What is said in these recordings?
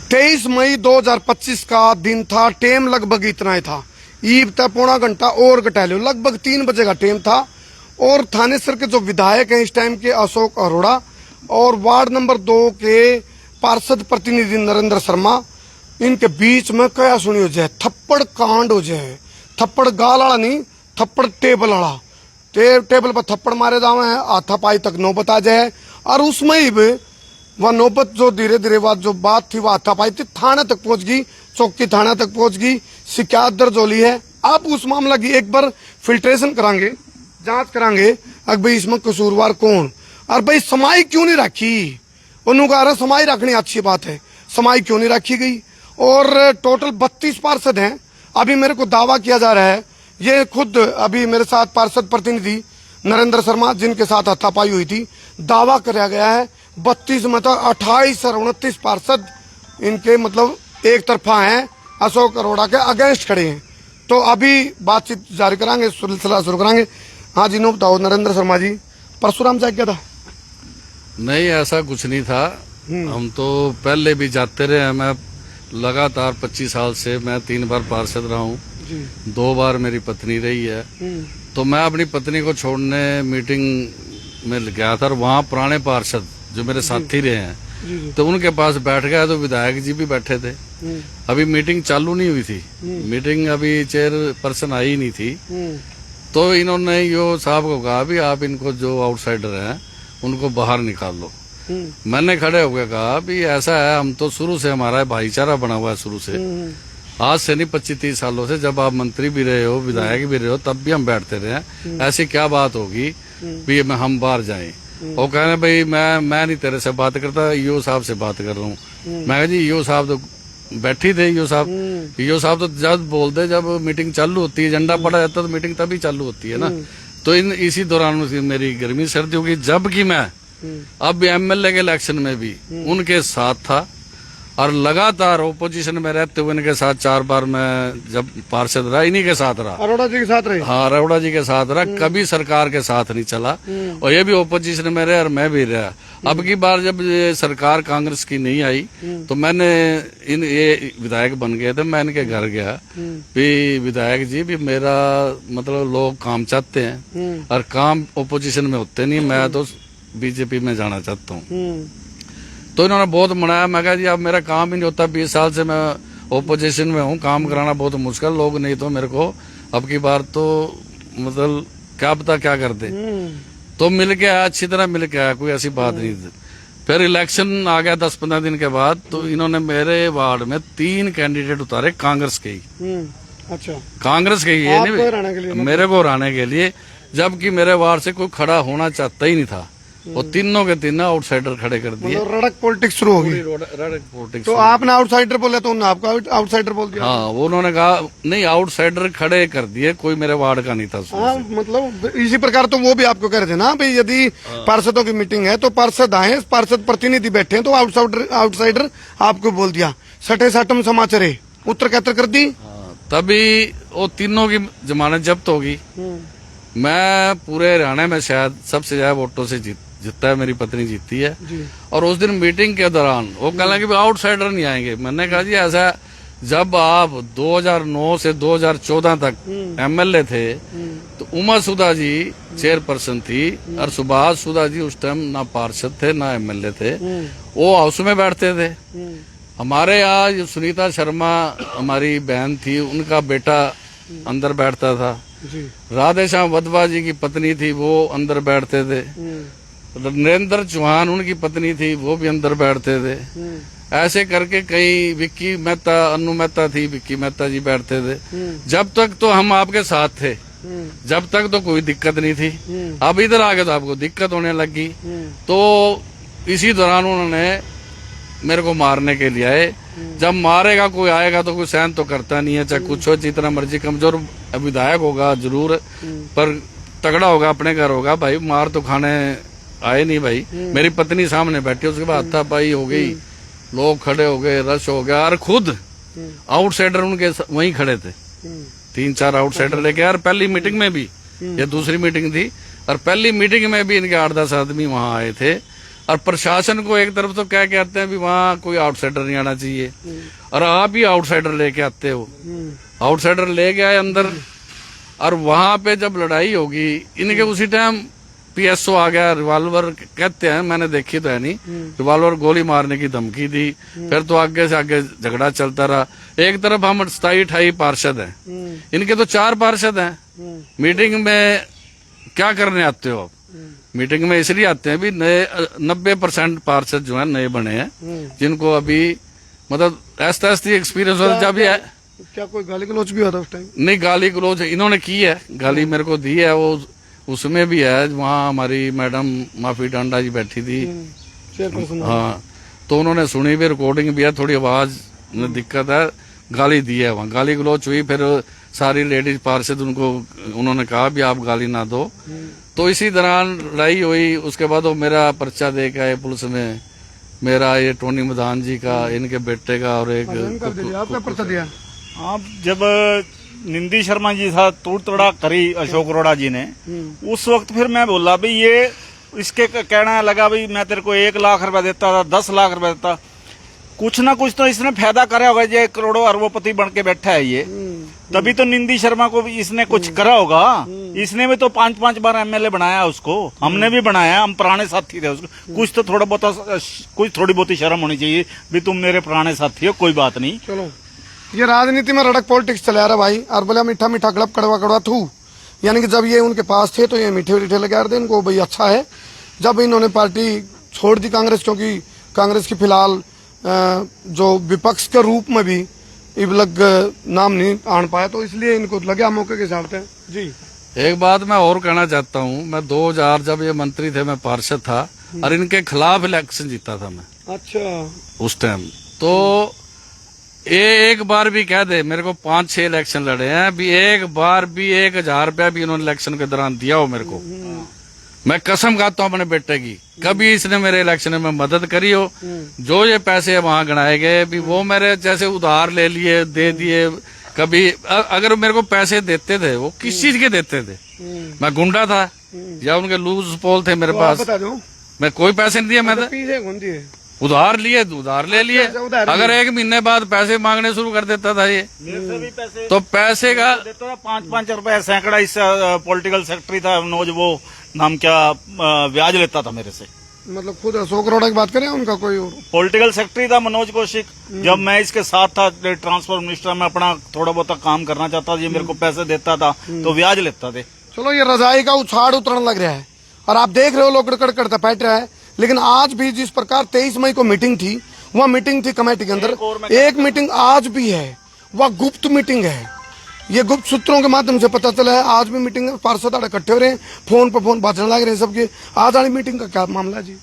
23 मई 2025 का दिन था। टेम लगभग इतना ही था, ईब तक पौना घंटा और घटा लो, लगभग 3 बजे का टेम था। और थानेसर के जो विधायक हैं इस टाइम के, अशोक अरोड़ा, और वार्ड नंबर 2 के पार्षद प्रतिनिधि नरेंद्र शर्मा, इनके बीच में क्या सुनी हो जाए, थप्पड़ कांड हो जाए। थप्पड़ गाल वाला नहीं, थप्पड़ टेबल वाला, टेबल पर थप्पड़ मारे जावे हैं, हाथापाई तक नौबत आ जाए। और उसमें ही वह नौबत जो धीरे धीरे जो बात थी वह हाथापाई थी, थाने तक पहुंच गई, चौकी थाना तक पहुंच गई, शिकायत दर्ज हो ली है। आप उस मामला की एक बार फिल्ट्रेशन करांगे, जांच करांगे, अब भाई इसमें कसूरवार कौन, और भाई समाई क्यों नहीं रखी। उन्होंने कहा समाई रखनी अच्छी बात है, समाई क्यों नहीं रखी गई। और टोटल 32 पार्षद हैं। अभी मेरे को दावा किया जा रहा है, ये खुद अभी मेरे साथ पार्षद प्रतिनिधि नरेंद्र शर्मा, जिनके साथ हाथापाई हुई थी, दावा कराया गया है 32 में तो 28 और 29 पार्षद इनके मतलब एक तरफा हैं, अशोक अरोड़ा के अगेंस्ट खड़े हैं। तो अभी बातचीत जारी करांगे, सिलसिला शुरू करांगे। हाँ जी, नो बताओ नरेंद्र शर्मा जी, परशुराम साहब क्या था? नहीं, ऐसा कुछ नहीं था। हम तो पहले भी जाते रहे हैं। मैं लगातार 25 साल से मैं 3 बार पार्षद रहा हूँ, 2 बार मेरी पत्नी रही है। तो मैं अपनी पत्नी को छोड़ने मीटिंग में गया था, और वहाँ पुराने पार्षद जो मेरे साथी रहे हैं तो उनके पास बैठ गया, तो विधायक जी भी बैठे थे। अभी मीटिंग चालू नहीं हुई थी, मीटिंग अभी चेयरपर्सन आई नहीं थी। तो इन्होंने यो साहब को कहा भी आप इनको जो आउटसाइडर हैं उनको बाहर निकाल लो। मैंने खड़े होकर कहा भी ऐसा है, हम तो शुरू से हमारा भाईचारा बना हुआ है, शुरू से, आज से नहीं 25-30 सालों से, जब आप मंत्री भी रहे हो, विधायक भी रहे हो, तब भी हम बैठते रहे हैं। ऐसी क्या बात होगी भी हम बाहर जाएं। वो कह रहे भाई मैं नहीं तेरे से बात करता, ईओ साहब से बात कर रहा हूँ। मैं कहा जी ईओ साहब तो बैठी थे, ईओ साहब तो जब बोलते, जब मीटिंग चालू होती है, एजेंडा पड़ा रहता तो मीटिंग तभी चालू होती है ना। तो इसी दौरान मेरी गर्मी सर्दी होगी, जबकि मैं अब एमएलए के इलेक्शन में भी उनके साथ था, और लगातार ओपोजिशन में रहते हुए इनके साथ 4 बार मैं जब पार्षद रहा, इन्हीं के साथ रहा, अरोड़ा जी के साथ रहे। हाँ, अरोड़ा जी के साथ रहा, कभी सरकार के साथ नहीं चला। और ये भी ओपोजिशन में रहे और मैं भी रहा। अब की बार जब ये सरकार कांग्रेस की नहीं आई तो मैंने ये विधायक बन गए थे, मैं इनके घर गया भी विधायक जी भी मेरा मतलब लोग काम चाहते हैं और काम ओपोजिशन में होते नहीं, मैं तो बीजेपी में जाना चाहता हूँ। तो इन्होंने बहुत मनाया। मैं कहा जी अब मेरा काम ही नहीं होता, 20 साल से मैं ओपोजिशन में हूँ, काम कराना बहुत मुश्किल, लोग नहीं तो मेरे को अब की बार तो मतलब क्या पता क्या कर दे। तो मिल के आया, अच्छी तरह मिल के आया, कोई ऐसी बात नहीं थी। फिर इलेक्शन आ गया 10-15 दिन के बाद, तो इन्होंने मेरे वार्ड में 3 कैंडिडेट उतारे कांग्रेस के ही। अच्छा, कांग्रेस के ही, नहीं मेरे को हराने के लिए, जबकि मेरे वार्ड से कोई खड़ा होना चाहता ही नहीं था। वो तीनों के तीनों आउटसाइडर खड़े कर दिए। मतलब रड़क पॉलिटिक्स शुरू होगी। रड़क पॉलिटिक्स। तो आपने आउटसाइडर बोला तो उन्होंने आपको आउटसाइडर बोल दिया। हाँ, वो उन्होंने कहा नहीं, आउटसाइडर खड़े कर दिए, कोई मेरे वार्ड का नहीं था। हाँ, मतलब इसी प्रकार तो वो भी आपको कह रहे थे ना भाई, यदि पार्षदों की मीटिंग है तो पार्षद आए, पार्षद प्रतिनिधि बैठे हैं, तो आउटसाइडर आपको बोल दिया। सटे साटम समाचार है, उत्तर कहतर कर दी। तभी वो तीनों की जमानत जब्त होगी। मैं पूरे हरियाणा में शायद सबसे ज्यादा वोटों से जीतता है, मेरी पत्नी जीती है। और उस दिन मीटिंग के दौरान वो कह रहे कि आउटसाइडर नहीं आएंगे। मैंने कहा जी ऐसा, जब आप 2009 से 2014 तक एमएलए थे तो उमा सुधा जी चेयरपर्सन थी, और सुभाष सुधा जी उस टाइम ना पार्षद थे ना एमएलए थे, वो हाउस में बैठते थे। हमारे यहाँ सुनीता शर्मा हमारी बहन थी, उनका बेटा अंदर बैठता था। राधेश्याम वधवा जी की पत्नी थी, वो अंदर बैठते थे। नरेंद्र चौहान उनकी पत्नी थी, वो भी अंदर बैठते थे। ऐसे करके कई, विक्की मेहता, अनु मेहता थी, विक्की मेहता जी बैठते थे। जब तक तो हम आपके साथ थे, जब तक तो कोई दिक्कत नहीं थी। अब इधर आके तो आपको दिक्कत होने लगी। तो इसी दौरान उन्होंने मेरे को मारने के लिए आए। जब मारेगा कोई आएगा तो कोई सहन तो करता नहीं है, चाहे कुछ हो, जितना मर्जी कमजोर विधायक होगा जरूर, पर तगड़ा होगा, अपने घर होगा। भाई मार तो खाने आए नहीं भाई। मेरी पत्नी सामने बैठी, उसके बाद हाथापाई हो गई, लोग खड़े हो गए, रश हो गया, और खुद आउटसाइडर उनके वहीं खड़े थे। 3-4 आउटसाइडर लेके यार, पहली मीटिंग में भी, ये दूसरी मीटिंग थी, और पहली मीटिंग में भी इनके 8-10 आदमी वहां आए थे। और प्रशासन को एक तरफ तो क्या कहते हैं भी वहाँ कोई आउटसाइडर नहीं आना चाहिए, और आप ही आउटसाइडर लेके आते हो। आउटसाइडर लेके आए अंदर, और वहां पे जब लड़ाई होगी इनके उसी टाइम पीएसओ आ गया, रिवॉल्वर कहते हैं, मैंने देखी तो है नहीं, रिवॉल्वर गोली मारने की धमकी दी। फिर तो आगे से आगे झगड़ा चलता रहा। एक तरफ हम 27-28 पार्षद हैं, इनके तो 4 पार्षद हैं। मीटिंग में क्या करने आते हो आप? मीटिंग में इसलिए आते हैं भी नए 90% पार्षद जो है नए बने हैं, जिनको अभी मतलब ऐसा एक्सपीरियंस हो जब है। क्या कोई गाली गलौज भी हुआ था उस टाइम? नहीं, गाली गलौज इन्होंने की है, गाली मेरे को दी है, वो उसमें भी है। वहाँ हमारी मैडम माफी टांडा जी बैठी थी, हाँ, तो उन्होंने सुनी भी, रिकॉर्डिंग भी है, थोड़ी आवाज में दिक्कत है, गाली दी है वहाँ, गाली गलौज हुई। फिर सारी लेडीज पार्षद उनको उन्होंने कहा भी आप गाली ना दो। तो इसी दौरान लड़ाई हुई। उसके बाद वो मेरा पर्चा दे के आए पुलिस में, मेरा ये टोनी मदान जी का, इनके बेटे का, और एक आपका पर्चा दिया। आप जब निंदी शर्मा जी साथ तोड़ तोड़ा करी अशोक अरोड़ा जी ने, उस वक्त फिर मैं बोला भाई ये इसके कहना लगा भाई मैं तेरे को 1 लाख रुपए देता था, 10 लाख रुपए देता, कुछ ना कुछ तो इसने फायदा करा होगा। ये करोड़ों अरबोपति बन के बैठा है ये, तभी तो निंदी शर्मा को भी इसने कुछ करा होगा। इसने भी तो 5-5 बार एमएलए बनाया उसको, हमने भी बनाया, हम पुराने साथी थे उसको। कुछ तो थोड़ा बहुत, कुछ थोड़ी बहुत शर्म होनी चाहिए भी तुम मेरे पुराने साथी हो, कोई बात नहीं। चलो, ये राजनीति में रड़क पॉलिटिक्स चला आ रहा भाई। और बोला मीठा मीठा गलब कड़वा कड़वा थू, यानी कि जब ये उनके पास थे तो ये मीठे मीठे लगा रहे थे इनको, भाई अच्छा है। जब इन्होंने पार्टी छोड़ दी कांग्रेस, क्योंकि कांग्रेस की फिलहाल जो विपक्ष के रूप में भी इबलग नाम नहीं आन पाया, तो इसलिए इनको लगे मौके के हिसाब से जी। एक बात मैं और कहना चाहता हूँ, मैं 2000 जब ये मंत्री थे, मैं पार्षद था और इनके खिलाफ इलेक्शन जीता था मैं। अच्छा, उस टाइम तो ये एक बार भी कह दे, मेरे को 5-6 इलेक्शन लड़े हैं, भी एक बार भी 1000 रुपया भी इन्होंने इलेक्शन के दौरान दिया हो मेरे को, मैं कसम खाता हूँ अपने बेटे की, कभी इसने मेरे इलेक्शन में मदद करी हो। जो ये पैसे वहां गणाए गए भी वो मेरे जैसे उधार ले लिए, दे दिए। कभी अगर मेरे को पैसे देते थे, वो किस चीज के देते थे? मैं गुंडा था या उनके लूज पोल थे मेरे पास? बता दो, मैं कोई पैसे नहीं दिए, मैं उधार लिए, उधार ले लिए। अगर 1 महीने बाद पैसे मांगने शुरू कर देता था ये, तो पैसे का देता था 5-5 रुपए सैकड़ा। इस पॉलिटिकल सेक्रेटरी था मनोज, वो नाम क्या, ब्याज लेता था मेरे से। मतलब खुद अशोक अरोड़ा की बात करें, उनका कोई और पॉलिटिकल सेक्रेटरी था मनोज कौशिक। जब मैं इसके साथ था ट्रांसपोर्ट मिनिस्टर में, अपना थोड़ा बहुत काम करना चाहता था, ये मेरे को पैसे देता था तो ब्याज लेता थे। चलो, ये रजाई का उछाड़ उतरने लग रहा है और आप देख रहे हो लोग कड़कड़ करता बैठ रहा है। लेकिन आज भी जिस प्रकार 23 मई को मीटिंग थी, वह मीटिंग थी कमेटी के अंदर, एक मीटिंग आज भी है, वह गुप्त मीटिंग है। ये गुप्त सूत्रों के माध्यम से पता चला है। आज भी मीटिंग है, पार्षद इकट्ठे हो रहे हैं, फोन पर फोन बाजने लग रहे हैं सबके। आज वाली मीटिंग का क्या मामला जी?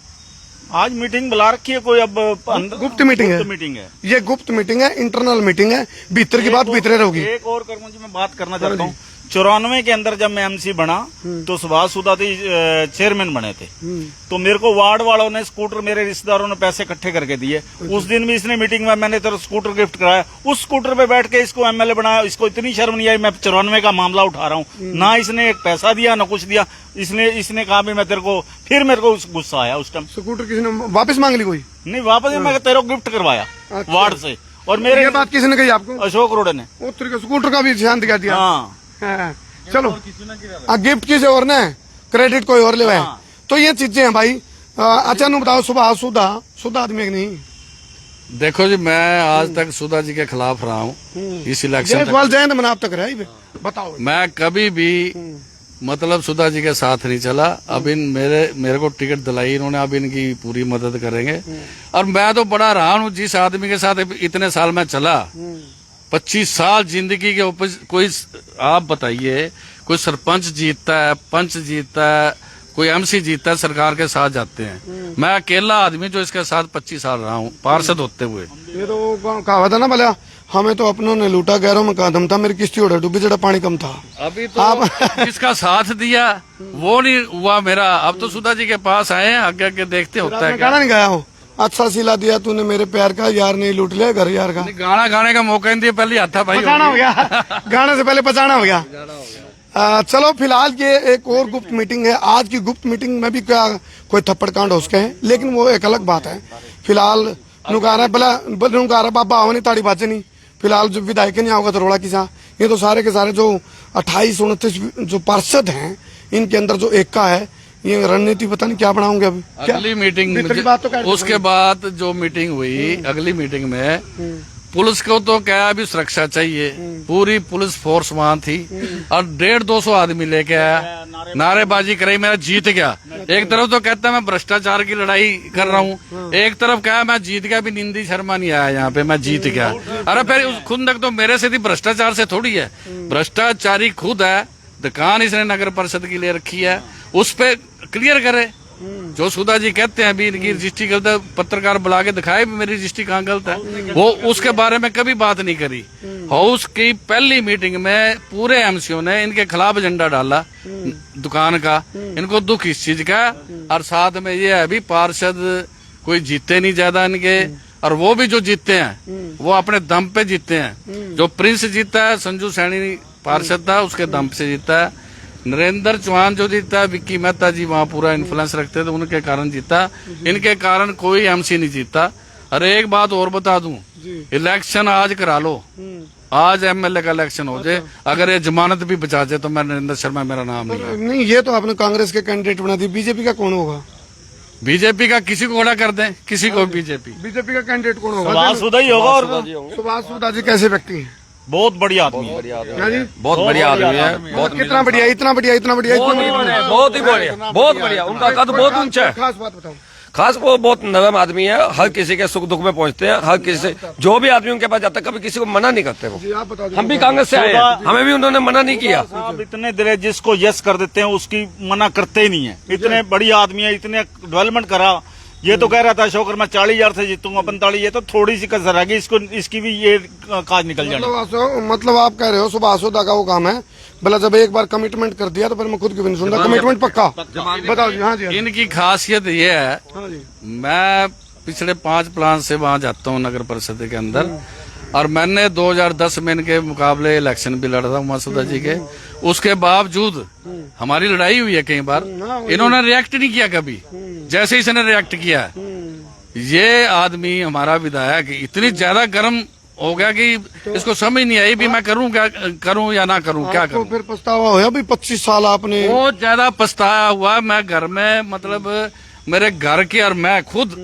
आज मीटिंग बुला रखी है कोई, अब गुप्त मीटिंग है। ये गुप्त मीटिंग है, इंटरनल मीटिंग है, भीतर की बात भीतर रहोगी। एक और कर्म जी मैं बात करना चाहता हूँ। 94 के अंदर जब मैं एमसी बना तो सुभाष सुदाती चेयरमैन बने थे, तो मेरे को वार्ड वालों ने स्कूटर, मेरे रिश्तेदारों ने पैसे इकट्ठे करके दिए। उस दिन भी इसने मीटिंग में मैंने तेरा स्कूटर गिफ्ट कराया, उस स्कूटर पे बैठ के इसको एमएलए बनाया। इसको इतनी शर्म नहीं आई, मैं 94 का मामला उठा रहा हूँ, ना इसने एक पैसा दिया ना कुछ दिया। इसने कहा भी मैं तेरे को, फिर मेरे को गुस्सा आया उस टाइम। स्कूटर किसी ने वापस मांग ली? कोई नहीं वापस, मैं तेरे को गिफ्ट करवाया वार्ड से। और मेरे ये बात किसी ने कही आपको? अशोक अरोड़ा ने। स्कूटर का भी ध्यान दिया। हाँ, चलो, गिफ्ट किसी और ने, क्रेडिट कोई और ले। तो ये चीजें हैं भाई। अच्छा, नु बताओ, सुबह सुधा आदमी नहीं? देखो जी, मैं आज तक सुधा जी के खिलाफ रहा हूँ इस इलेक्शन तक। मैंने आप तक रहा, बताओ। मैं कभी भी मतलब सुधा जी के साथ नहीं चला। अब मेरे को टिकट दिलाई इन्होंने, अब इनकी पूरी मदद करेंगे। और मैं तो बड़ा रहा हूँ जिस आदमी के साथ इतने साल में चला, 25 साल जिंदगी के ऊपर। कोई आप बताइए, कोई सरपंच जीतता है, पंच जीतता है, कोई एमसी जीतता है, सरकार के साथ जाते हैं। मैं अकेला आदमी जो इसके साथ 25 साल रहा हूँ पार्षद होते हुए। ये तो कहावत है ना, भला हमें तो अपनों ने लूटा, गैरों में कदम था, मेरी किश्ती उड़ा डूबी, जड़ा पानी कम था। अभी तो आप जिसका साथ दिया वो नहीं हुआ मेरा। अब तो सुधा जी के पास आए हैं, आगे आगे देखते होता है। गाना नहीं गाया हो? अच्छा सिला दिया तूने मेरे प्यार का, यार नहीं लूट लिया घर यार का। गाना गाने का मौका नहीं दिया, पहले आता भाई। पचाना हो गया गाने से पहले पचाना हो गया। चलो फिलहाल ये एक और गुप्त मीटिंग है। आज की गुप्त मीटिंग में भी क्या कोई थप्पड़ कांड हो सके हैं, लेकिन वो एक अलग बात है। फिलहाल नुकारा नुकारा बाबा आवनी ताड़ी बाजे नहीं। फिलहाल जो विधायक नहीं आओगे तो रोड़ा किसा, ये तो सारे के सारे जो 28-29 जो पार्षद हैं, इनके अंदर जो एकता है, ये रणनीति पता नहीं क्या बनाओगे अभी। अगली मीटिंग भीतर की बात तो कर दो उसके बाद जो मीटिंग हुई अगली मीटिंग में पुलिस को तो क्या अभी सुरक्षा चाहिए, पूरी पुलिस फोर्स वहां थी और 150-200 आदमी लेके आया, नारेबाजी कराई, मेरा जीत गया। एक तरफ तो कहता है मैं भ्रष्टाचार की लड़ाई कर रहा हूँ, एक तरफ क्या मैं जीत गया, भी निंदी शर्मा नहीं आया यहाँ पे, मैं जीत गया। अरे फिर खुद तक तो मेरे से थी, भ्रष्टाचार से थोड़ी है, भ्रष्टाचारी खुद है। दुकान इसने नगर परिषद की ले रखी है, उस पे क्लियर करे। जो सुधा जी कहते हैं अभी इनकी रजिस्ट्री गलत है, पत्रकार बुला के दिखाए भी मेरी रजिस्ट्री कहाँ गलत है, वो उसके बारे में कभी बात नहीं करी। हाउस की पहली मीटिंग में पूरे एमसीओ ने इनके खिलाफ एजेंडा डाला दुकान का, इनको दुख इस चीज का। और साथ में ये है अभी पार्षद कोई जीते नहीं ज्यादा इनके, और वो भी जो जीतते हैं वो अपने दम पे जीतते हैं। जो प्रिंस जीता है, संजू सैनी पार्षद था, उसके दम से जीता है। नरेंद्र चौहान जो जीता, विक्की मेहता जी वहाँ पूरा इन्फ्लुएंस रखते थे, उनके कारण जीता। इनके कारण कोई एमसी नहीं जीता। अरे एक बात और बता दूं, इलेक्शन आज करा लो, आज एमएलए का इलेक्शन हो जाए, अगर ये जमानत भी बचा जाए तो मैं नरेंद्र शर्मा मेरा नाम नहीं है। नहीं, ये तो आपने कांग्रेस के कैंडिडेट बना दी, बीजेपी का कौन होगा? बीजेपी का किसी को खड़ा कर दें, किसी को बीजेपी का कैंडिडेट कौन होगा? सुभाष सुधा ही होगा। और सुभाष सुधा जी कैसे व्यक्ति हैं? बहुत बढ़िया आदमी है, हाँ जी, बहुत बढ़िया आदमी है। बहुत कितना बढ़िया, इतना बढ़िया, इतना बढ़िया, इतना बढ़िया, बहुत ही बढ़िया, बहुत बढ़िया। उनका कद बहुत ऊंचा है। खास बात बताओ। खास वो बहुत नरम आदमी है, हर किसी के सुख दुख में पहुंचते हैं, हर किसी से जो भी आदमी उनके पास जाता है कभी किसी को मना नहीं करते वो। जी आप बताओ। हम भी कांग्रेस से आए हैं, हमें भी उन्होंने मना नहीं किया। आप इतने दिले जिसको यस कर देते हैं उसकी मना करते ही नहीं है। इतने बढ़िया आदमी है, इतने डेवलपमेंट करा। ये तो कह रहा था अशोक मैं 40,000 से जीतूंगा 45, ये तो थोड़ी सी कसर रहेगी, इसको इसकी भी ये काज निकल जाएगी। मतलब आप कह रहे हो सुभाष सुधा का वो काम है, भला जब एक बार कमिटमेंट कर दिया तो फिर मैं खुद की भी नहीं सुनता, कमिटमेंट पक्का। बताओ जी। हाँ जी, इनकी खासियत ये है, हाँ जी, मैं पिछले 5 प्लान से वहां जाता हूँ नगर परिषद के अंदर, और मैंने 2010 में इनके मुकाबले इलेक्शन भी लड़ा था मसूदा जी के। उसके बावजूद हमारी लड़ाई हुई है कई बार, इन्होंने रिएक्ट नहीं किया कभी। जैसे इसने रिएक्ट किया, ये आदमी हमारा विधायक इतनी ज्यादा गर्म हो गया कि इसको समझ नहीं आई भी मैं करूं क्या करूं या ना करूं, क्या करूं। फिर पछतावा हुआ भी 25 साल आपने? बहुत ज्यादा पछताया हुआ। मैं घर में, मतलब मेरे घर के और मैं खुद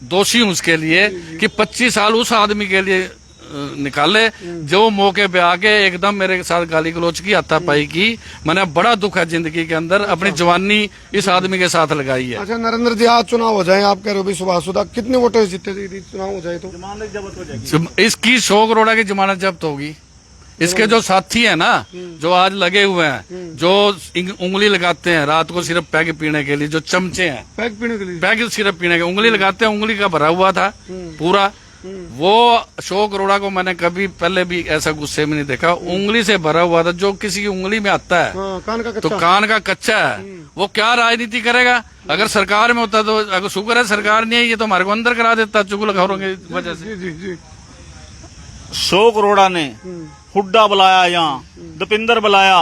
दोषी हूं उसके लिए कि 25 साल उस आदमी के लिए निकाले जो मौके पे आके एकदम मेरे साथ गाली गलोच की, हाथापाई की। मैंने बड़ा दुख है जिंदगी के अंदर, अपनी जवानी इस आदमी के साथ लगाई है। अच्छा नरेंद्र जी, आज चुनाव हो जाए, आप कह रहे हो सुभाष सुधा कितने वोटों से जीते थे? चुनाव हो जाए तो इसकी 100 करोड़ की जमानत जब्त होगी। इसके जो साथी है ना, जो आज लगे हुए हैं, जो उंगली लगाते हैं रात को सिर्फ पैग पीने के लिए, जो चमचे हैं पैग पीने के लिए, पैग सिर्फ पीने के, उंगली लगाते हैं, उंगली का भरा हुआ था पूरा। वो अशोक अरोड़ा को मैंने कभी पहले भी ऐसा गुस्से में नहीं देखा। उंगली से भरा हुआ था, जो किसी की उंगली में आता है कान का तो कान का कच्चा है। वो क्या राजनीति करेगा? अगर सरकार में होता तो, अगर शुक्र है सरकार नहीं है, ये तो हमारे को अंदर करा देता चुगलखोरों की वजह से। जी जी। अशोक अरोड़ा ने हुड्डा बुलाया, यहाँ दीपिंदर बुलाया,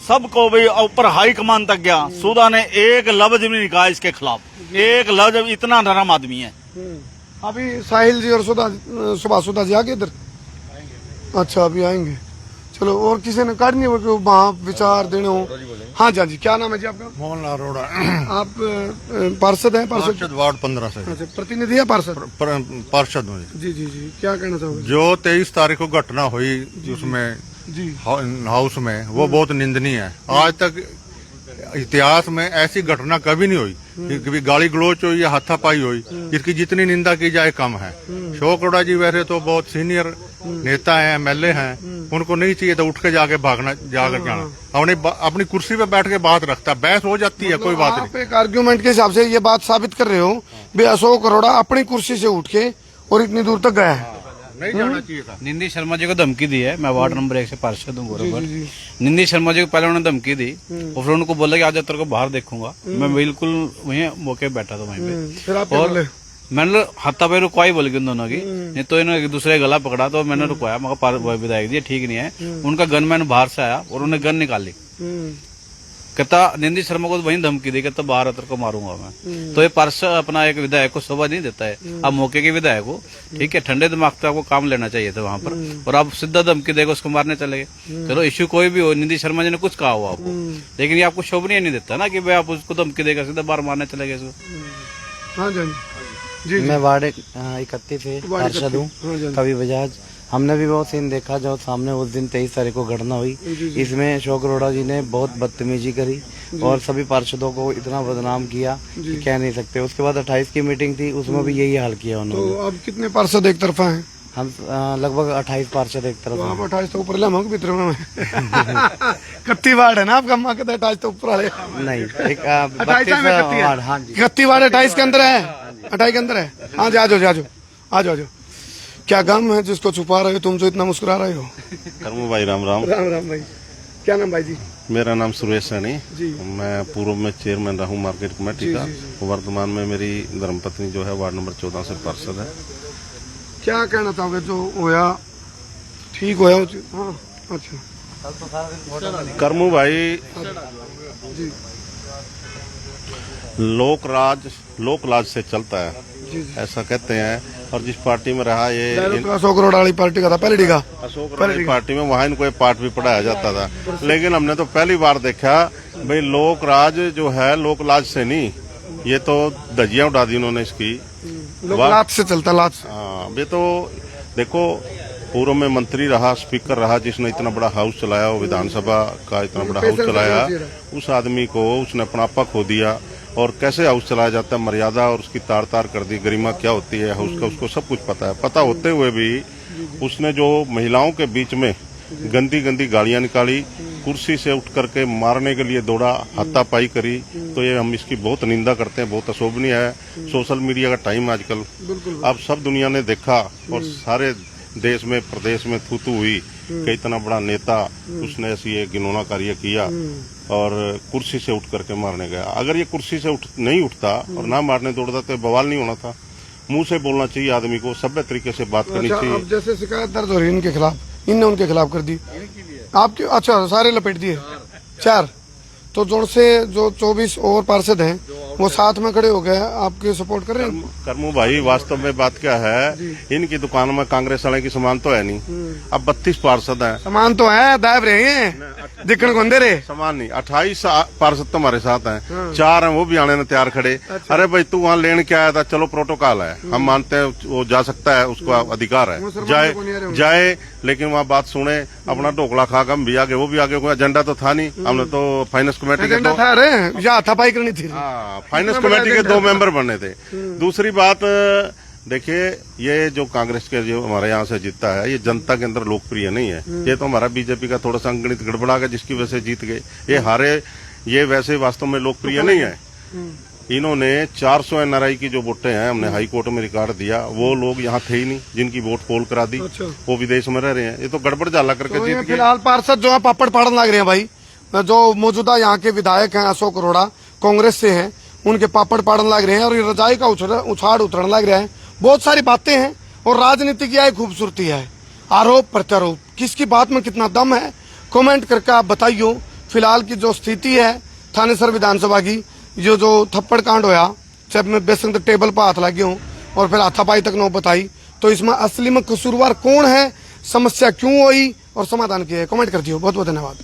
सबको भी ऊपर हाई कमान तक गया। सुधा ने एक लफ्ज भी नहीं कहा इसके खिलाफ, एक लफ्ज। इतना नरम आदमी है। अभी साहिल जी और सुभाष सुधा जी आगे इधर? अच्छा अभी आएंगे। चलो, और किसी ने करनी हो कि वहाँ विचार देने हो? हाँ जी, हाँ जी, क्या नाम है जी आपका? मोहनलाल अरोड़ा। आप पार्षद हैं? पार्षद वार्ड 15 से। अच्छा, प्रतिनिधि है पार्षद? पार्षद में जी जी जी, क्या कहना चाहोगे? जो 23 तारीख को घटना हुई उसमें जी हाउस में, वो बहुत निंदनीय है। आज तक इतिहास में ऐसी घटना कभी नहीं हुई कि कभी गाली गलोच हुई या हाथापाई हुई, जिसकी जितनी निंदा की जाए कम है। अशोक अरोड़ा जी वैसे तो बहुत सीनियर नेता हैं, एमएलए हैं, उनको नहीं चाहिए तो उठ के जाके भागना, जाकर जाना। अपनी कुर्सी पे बैठ के बात रखता है, बहस हो जाती है, कोई बात नहीं। आप एक आर्ग्यूमेंट के हिसाब से ये बात साबित कर रहे हो भी अशोक अरोड़ा अपनी कुर्सी से उठ के और इतनी दूर तक गया है। नहीं जाना चाहिए था। निंदी शर्मा जी को धमकी दी है। मैं वार्ड नंबर 1 से पार्षद हूँ गोरखपुर। निंदी शर्मा जी को पहले उन्होंने धमकी दी और फिर उनको बोला कि आज तेरे को बाहर देखूंगा। मैं बिल्कुल वहीं मौके बैठा था वहीं पे। फिर आप और मैंने हाथापाई रुकवाई बोल के उन दोनों की, नहीं तो इन्होंने एक दूसरे का गला पकड़ा तो मैंने रुकवाया, मगर विधायक जी ठीक नहीं है। उनका गनमैन बाहर से आया और उन्होंने गन निकाली, कहता निंदी शर्मा को तो वहीं धमकी दी, कहता बाहर अतर को मारूंगा मैं। तो ये पार्षद अपना एक विधायक को शोभा नहीं देता है। अब मौके के विधायक को ठीक है, ठंडे दिमाग से आपको काम लेना चाहिए था वहां पर, और आप सीधा धमकी देकर उसको मारने चले गए। चलो इश्यू कोई भी हो, निंदी शर्मा जी ने कुछ कहा हो आपको, लेकिन ये आपको शोभनीय नहीं देता ना कि भाई आप उसको धमकी देकर सीधा बाहर मारने चले गए इसको। हाँ जी जी। मैं वार्ड 31 से पार्षद हूँ, कवि बजाज। हमने भी वो सीन देखा जो सामने उस दिन 23 तारीख को घटना हुई। इसमें अशोक अरोड़ा जी ने बहुत बदतमीजी करी और सभी पार्षदों को इतना बदनाम किया कि कह नहीं सकते। उसके बाद 28 की मीटिंग थी, उसमें भी यही हाल किया उन्होंने। तो अब कितने पार्षद एक तरफा हैं? हम लगभग 28 पार्षद एक तरफ हैं। 28 तो ऊपर हम भीतर में 31 वार्ड है ना आपका? माँ कहते 28 तो ऊपर वाले नहीं, एक 28 में 31 वार्ड। हाँ जी, 31 वार्ड 28 के अंदर है, 28 के अंदर है। हाँ जी, आ जाओ। क्या गम है जिसको छुपा रहे हो तुम, जो इतना मुस्कुरा रहे हो? करमू भाई राम राम। राम भाई। क्या नाम भाई जी? मेरा नाम सुरेश सैनी, जी। मैं पूर्व में चेयरमैन रहा हूँ मार्केट कमेटी का। वर्तमान में मेरी धर्मपत्नी जो है वार्ड नंबर 14 से पार्षद है। क्या कहना चाहोगे जो होया? ठीक होया? हाँ अच्छा। करमू भाई, जी लोक लाज से चलता है, ऐसा कहते हैं। और जिस पार्टी में रहा ये तो अशोक अरोड़ा वाली पार्टी का था, पहले डिगा अशोक अरोड़ा पार्टी में, वहाँ इनको एक पाठ भी पढ़ाया जाता था। लेकिन हमने तो पहली बार देखा भाई लोक राज जो है लोक लाज से नहीं, ये तो धज्जियां उड़ा दी उन्होंने इसकी। लोग लात से चलता, लात से। हाँ, ये तो देखो पूर्व में मंत्री रहा, स्पीकर रहा, जिसने इतना बड़ा हाउस चलाया, वो विधानसभा का इतना बड़ा हाउस चलाया, उस आदमी को उसने अपना आपा खो दिया। और कैसे हाउस चलाया जाता है, मर्यादा और उसकी तार तार कर दी, गरिमा क्या होती है हाउस का, उसको सब कुछ पता है। पता होते हुए भी उसने जो महिलाओं के बीच में गंदी गंदी गालियां निकाली, कुर्सी से उठ करके मारने के लिए दौड़ा, हाथापाई करी, तो ये हम इसकी बहुत निंदा करते हैं, बहुत अशोभनीय है। सोशल मीडिया का टाइम आजकल, अब सब दुनिया ने देखा और सारे देश में प्रदेश में थूथू हुई कि इतना बड़ा नेता उसने ऐसी एक घिनौना कार्य किया और कुर्सी से उठ करके मारने गया। अगर ये कुर्सी से नहीं उठता और ना मारने दौड़ता तो बवाल नहीं होना था। मुंह से बोलना चाहिए आदमी को, सभ्य तरीके से बात करनी चाहिए। अब जैसे शिकायत दर्ज हो रही है इनके खिलाफ, इनने उनके खिलाफ कर दी आपके? अच्छा, सारे लपेट दिए 4। तो जोड़ से जो 24 और पार्षद हैं वो साथ में खड़े हो गए, आपके सपोर्ट कर रहे हैं? करमू भाई, वास्तव में बात क्या है, इनकी दुकान में कांग्रेस वाले की समान तो है नहीं। अब 32 पार्षद हैं, समान तो है, दायब रहे हैं, दिखण को अंधेरे समान नहीं। 28 पार्षद तो हमारे साथ हैं, 4 हैं वो भी आने में तैयार खड़े। अरे भाई तू वहाँ लेने क्या आया था? चलो प्रोटोकॉल है, हम मानते हैं वो जा सकता है, उसका अधिकार है, जाए, लेकिन वहाँ बात सुने, अपना ढोकला खा कर हम भी आगे, वो भी आगे। कोई एजेंडा तो था नहीं, हमने तो फाइनेंस कमेटी के हाथापाई करनी थी। फाइनेंस कमेटी के 2 मेंबर बनने थे। दूसरी बात देखिए, ये जो कांग्रेस के जो हमारे यहाँ से जीतता है, ये जनता के अंदर लोकप्रिय नहीं है। ये तो हमारा बीजेपी का थोड़ा सा अंगणित गड़बड़ा गया, जिसकी वजह से जीत गए। ये हारे, ये वैसे वास्तव में लोकप्रिय नहीं है। इन्होंने 400 एनआरआई की जो वोटें हैं, हमने हाई कोर्ट में रिकॉर्ड दिया, वो लोग यहाँ थे ही नहीं, जिनकी वोट पोल करा दी। वो विदेश में रह रहे हैं। ये तो गड़बड़ जाला करके जीत गए। फिलहाल पार्षद जो है पापड़ पाड़न लग रहे हैं भाई, जो मौजूदा यहाँ के विधायक हैं अशोक अरोड़ा कांग्रेस से हैं, उनके पापड़ पाड़न लग रहे हैं और ये रजाई का उछाड़ उतरने लग रहा है। बहुत सारी बातें हैं और राजनीति की खूबसूरती है, आरोप प्रत्यारोप, किसकी बात में कितना दम है, कमेंट करके आप बताइयो। फिलहाल की जो स्थिति है थानेसर विधानसभा की, जो थप्पड़ कांड होया, जब मैं बेसन टेबल पर हाथ लगे हूँ और फिर हाथापाई तक न बताई, तो इसमें असली में कसूरवार कौन है, समस्या क्यों हुई और समाधान किया है, कमेंट कर दियो। बहुत बहुत धन्यवाद।